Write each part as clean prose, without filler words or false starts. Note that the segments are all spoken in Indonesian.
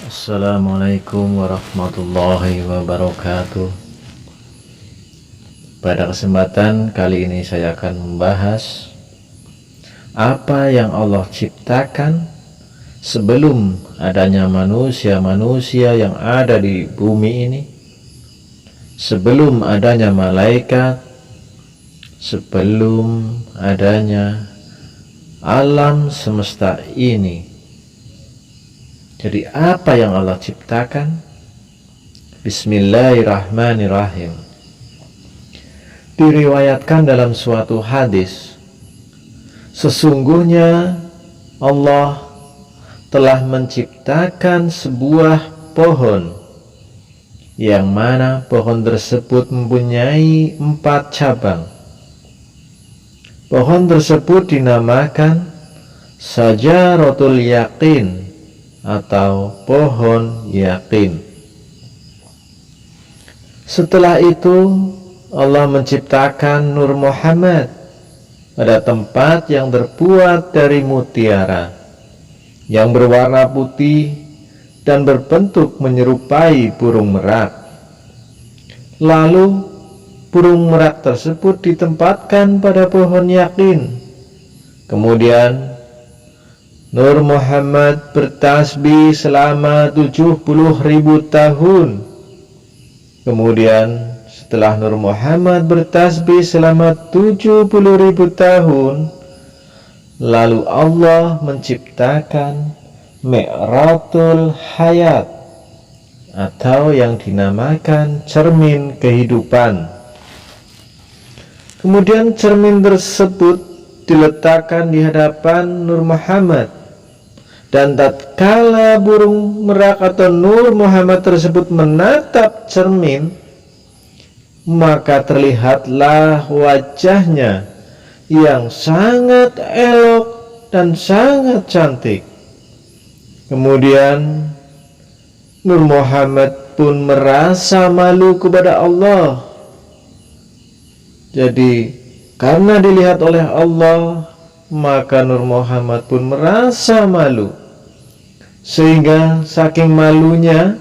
Assalamualaikum warahmatullahi wabarakatuh. Pada kesempatan kali ini saya akan membahas apa yang Allah ciptakan sebelum adanya manusia-manusia yang ada di bumi ini, sebelum adanya malaikat, sebelum adanya alam semesta ini. Jadi apa yang Allah ciptakan? Bismillahirrahmanirrahim. Diriwayatkan dalam suatu hadis, sesungguhnya Allah telah menciptakan sebuah pohon, yang mana pohon tersebut mempunyai 4 cabang. Pohon tersebut dinamakan Syajaratul Yaqin atau pohon yakin. Setelah itu Allah menciptakan Nur Muhammad pada tempat yang terbuat dari mutiara, yang berwarna putih dan berbentuk menyerupai burung merak. Lalu burung merak tersebut ditempatkan pada pohon yakin. Kemudian Nur Muhammad bertasbih selama 70.000 tahun. Kemudian setelah Nur Muhammad bertasbih selama 70.000 tahun, lalu Allah menciptakan Mi'ratul Hayat atau yang dinamakan cermin kehidupan. Kemudian cermin tersebut diletakkan di hadapan Nur Muhammad. Dan tatkala burung merak atau Nur Muhammad tersebut menatap cermin, maka terlihatlah wajahnya yang sangat elok dan sangat cantik. Kemudian Nur Muhammad pun merasa malu kepada Allah. Jadi karena dilihat oleh Allah, maka Nur Muhammad pun merasa malu. Sehingga saking malunya,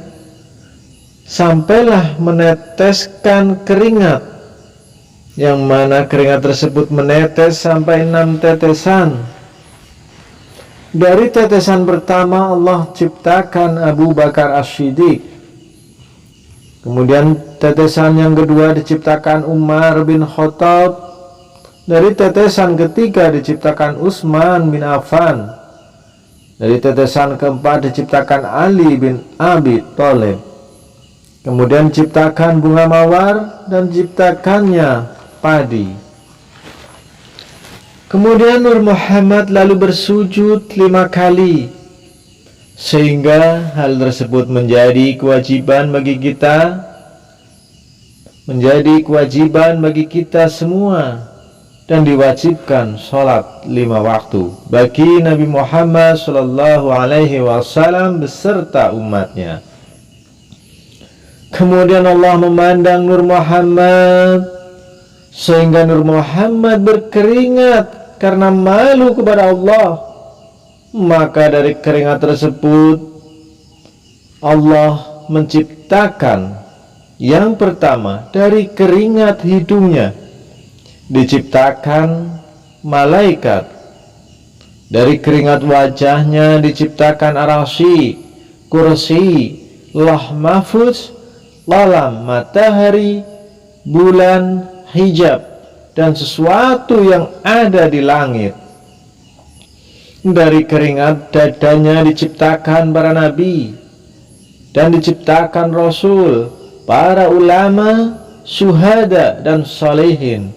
sampailah meneteskan keringat, yang mana keringat tersebut menetes sampai 6 tetesan. Dari tetesan pertama Allah ciptakan Abu Bakar As-Siddiq. Kemudian tetesan yang kedua diciptakan Umar bin Khattab. Dari tetesan ketiga diciptakan Utsman bin Affan. Dari tetesan keempat diciptakan Ali bin Abi Thalib. Kemudian diciptakan bunga mawar dan diciptakannya padi. Kemudian Nur Muhammad lalu bersujud 5 kali, sehingga hal tersebut menjadi kewajiban bagi kita semua, dan diwajibkan sholat 5 waktu bagi Nabi Muhammad SAW beserta umatnya. Kemudian Allah memandang Nur Muhammad, sehingga Nur Muhammad berkeringat karena malu kepada Allah. Maka dari keringat tersebut Allah menciptakan yang pertama dari keringat hidungnya diciptakan malaikat. Dari keringat wajahnya diciptakan arasy, kursi, lauh mahfuz, lalam, matahari, bulan, hijab, dan sesuatu yang ada di langit. Dari keringat dadanya diciptakan para nabi, dan diciptakan rasul, para ulama, syuhada, dan salihin.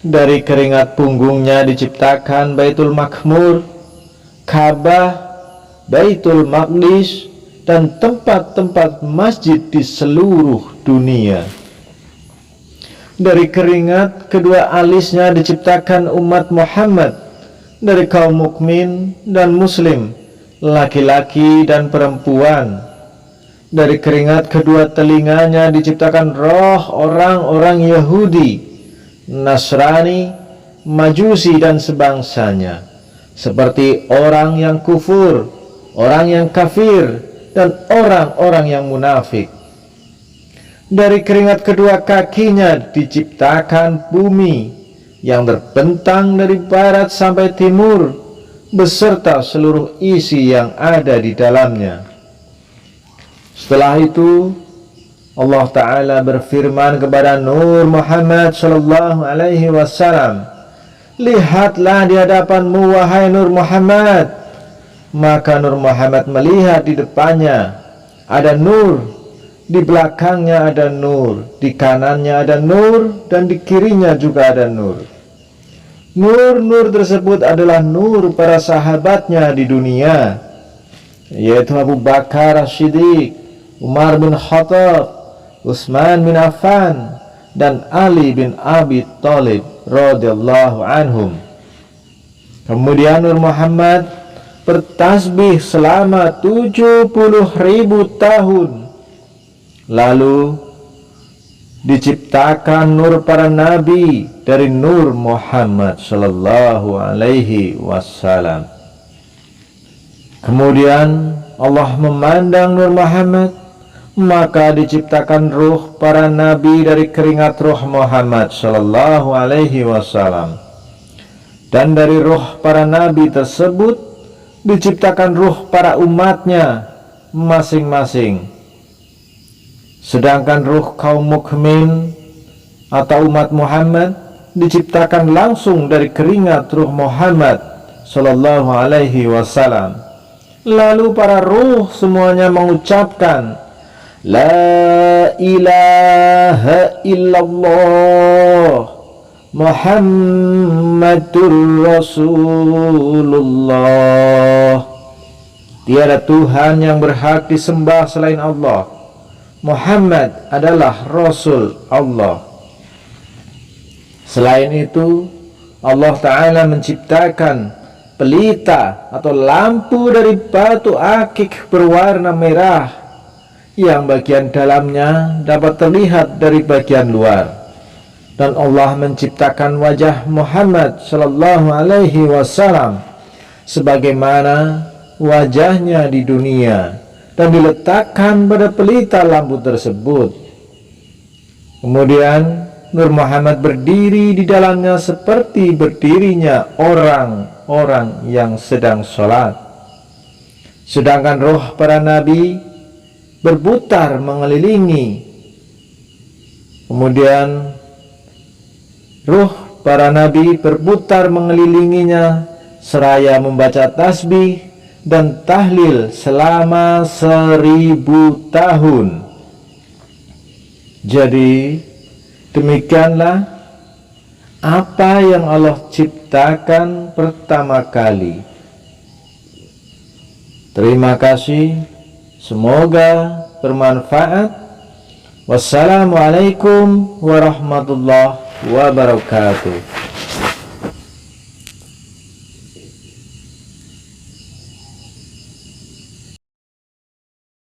Dari keringat punggungnya diciptakan Baitul Makmur, Ka'bah, Baitul Maqdis, dan tempat-tempat masjid di seluruh dunia. Dari keringat kedua alisnya diciptakan umat Muhammad dari kaum mukmin dan muslim, laki-laki dan perempuan. Dari keringat kedua telinganya diciptakan roh orang-orang Yahudi, Nasrani, Majusi, dan sebangsanya, seperti orang yang kufur, orang yang kafir, dan orang-orang yang munafik. Dari keringat kedua kakinya diciptakan bumi yang terbentang dari barat sampai timur, beserta seluruh isi yang ada di dalamnya. Setelah itu Allah Ta'ala berfirman kepada Nur Muhammad sallallahu alaihi wasallam, lihatlah di hadapanmu wahai Nur Muhammad. Maka Nur Muhammad melihat di depannya ada nur, di belakangnya ada nur, di kanannya ada nur, dan di kirinya juga ada nur. Nur-nur tersebut adalah nur para sahabatnya di dunia, yaitu Abu Bakar As-Siddiq, Umar bin Khattab, Utsman bin Affan, dan Ali bin Abi Thalib radhiyallahu anhum. Kemudian Nur Muhammad bertasbih selama 70.000 tahun. Lalu diciptakan nur para nabi dari Nur Muhammad sallallahu alaihi wasallam. Kemudian Allah memandang Nur Muhammad, maka diciptakan ruh para nabi dari keringat ruh Muhammad sallallahu alaihi wasallam. Dan dari ruh para nabi tersebut diciptakan ruh para umatnya masing-masing. Sedangkan ruh kaum mukmin atau umat Muhammad diciptakan langsung dari keringat ruh Muhammad sallallahu alaihi wasallam. Lalu para ruh semuanya mengucapkan la ilaha illallah Muhammadur Rasulullah. Tiada Tuhan yang berhak disembah selain Allah. Muhammad adalah Rasul Allah. Selain itu, Allah Ta'ala menciptakan pelita atau lampu dari batu akik berwarna merah, yang bagian dalamnya dapat terlihat dari bagian luar. Dan Allah menciptakan wajah Muhammad sallallahu alaihi wasallam sebagaimana wajahnya di dunia, dan diletakkan pada pelita lampu tersebut. Kemudian Nur Muhammad berdiri di dalamnya seperti berdirinya orang-orang yang sedang sholat. Sedangkan roh para nabi berputar mengelilingi. Kemudian ruh para nabi berputar mengelilinginya seraya membaca tasbih dan tahlil selama 1000 tahun. Jadi demikianlah apa yang Allah ciptakan pertama kali. Terima kasih, semoga bermanfaat. Wassalamualaikum warahmatullahi wabarakatuh.